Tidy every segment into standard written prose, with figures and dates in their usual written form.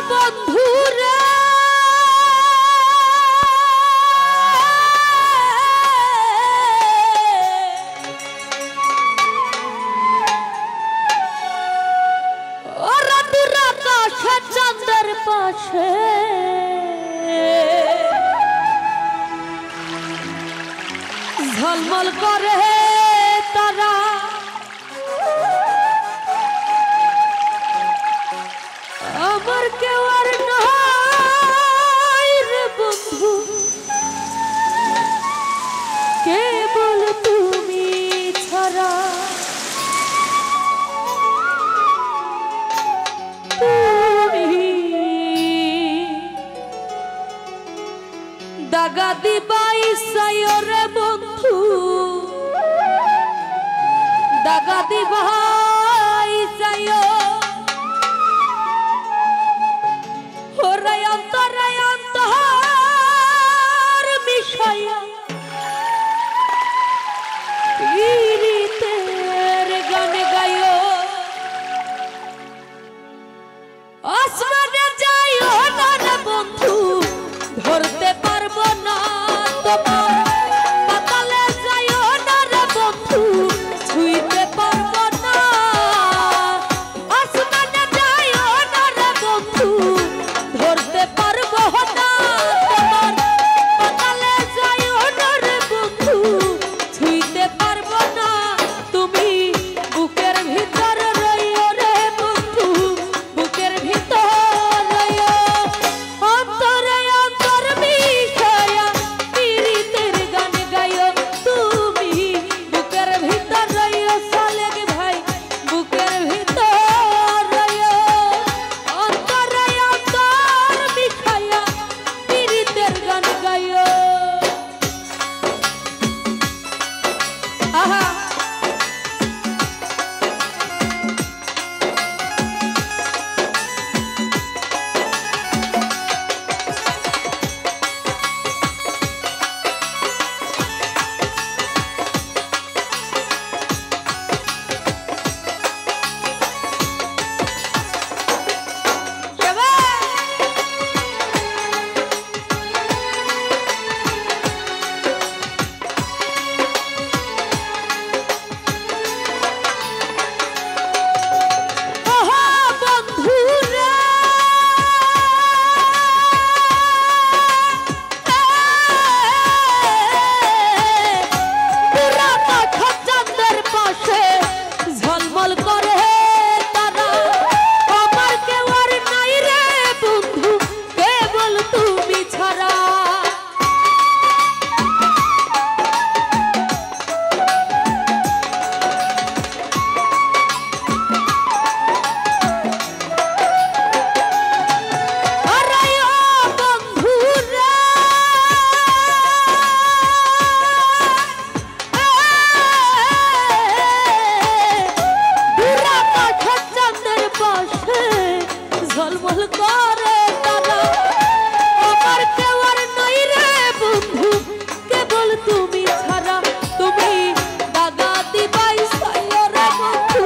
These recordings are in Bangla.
বন্ধুরে ওরা দূর আকাশে চাঁদের পাশে ঝলমল করে তারা আমার কেউ আর নাই রে বন্ধু কেবল তুমি ছাড়া দাগা দিবাই সায়রে বন্ধু দাগা দিবাই সায় ওরে অন্তর মিশায়া পীড়িতের গান গায়ো আসমানে যাইও না রে বন্ধু ধরতে পারবো না তোমার পাতালে যাইও না রে বন্ধু ছুঁইতে পারবো না আসমানে যাইও না রে বন্ধু ধরতে পারবো না তোমার পাতালে যাইও না রে বন্ধু ছুঁইতে পারবো না তুমি বুকের ভিতর রইও রে বন্ধু বুকের ভিতর রইও অন্তরে অন্তর মিশায়া পীড়িতের গান গাইও তুমি বুকের ভিতর রইও সালেক ভাই বুকের ভিতর রইও অন্তরে অন্তর মিশায়া পীড়িতের গান গাইও আহা ঝলমল করে তারা আমার কেউ আর নাই রে বন্ধু কেবল তুমি ছাড়া তুমি দাগা দিবাই সায় রে বন্ধু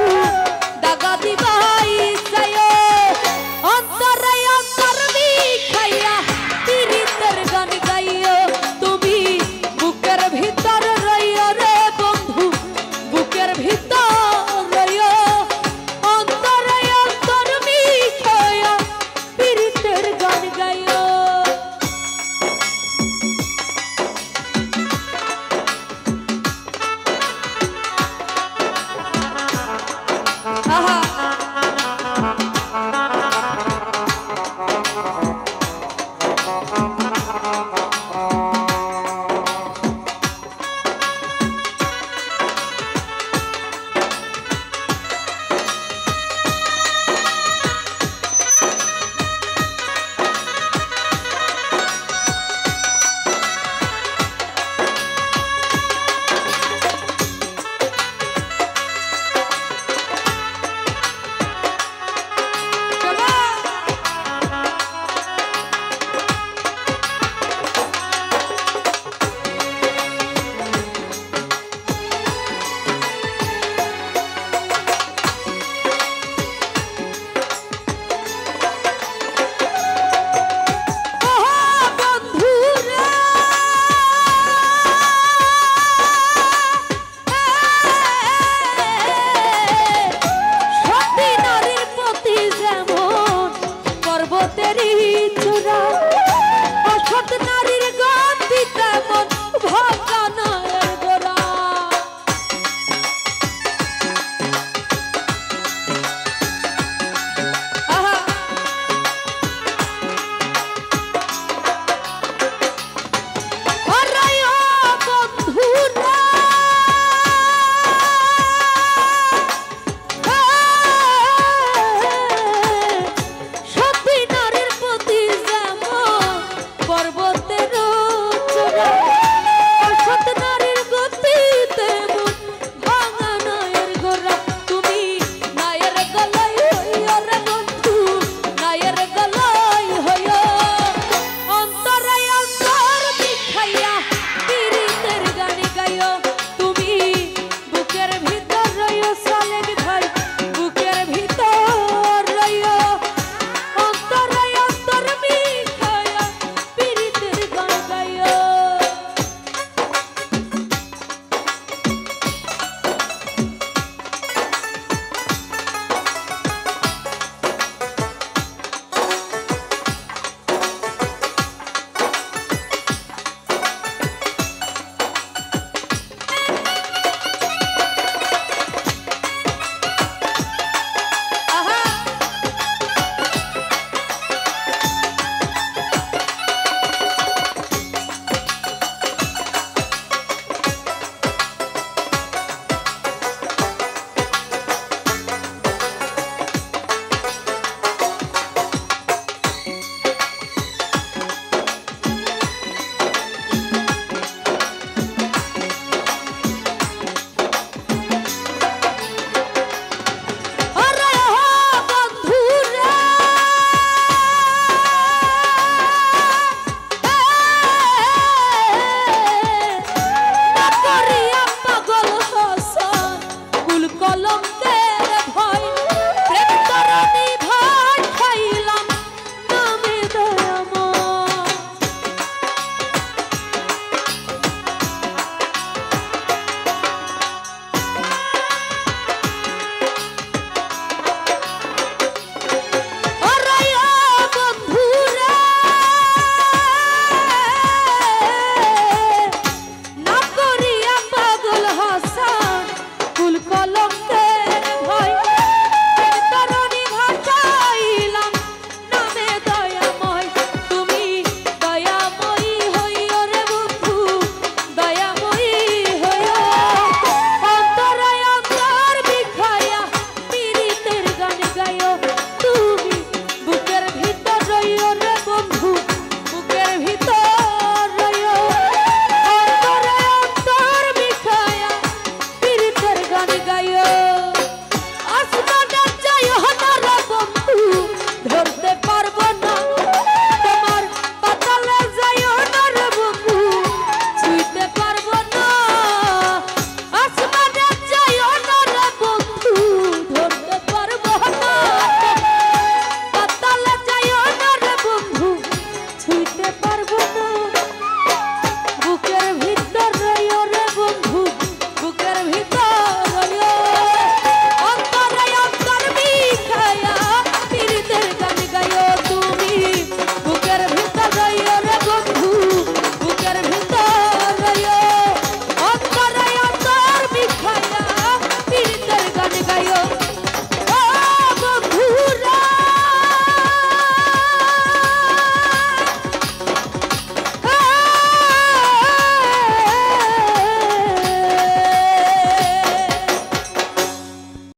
দাগা দিবাই সায় অন্তরে অন্তর মিশাইয়া পীড়িতের গান গাইও তুমি বুকের ভিতর রইও রে বন্ধু বুকের ভিতর রইও অন্তরে অন্তর মিশাইয়া পীড়িতের পারি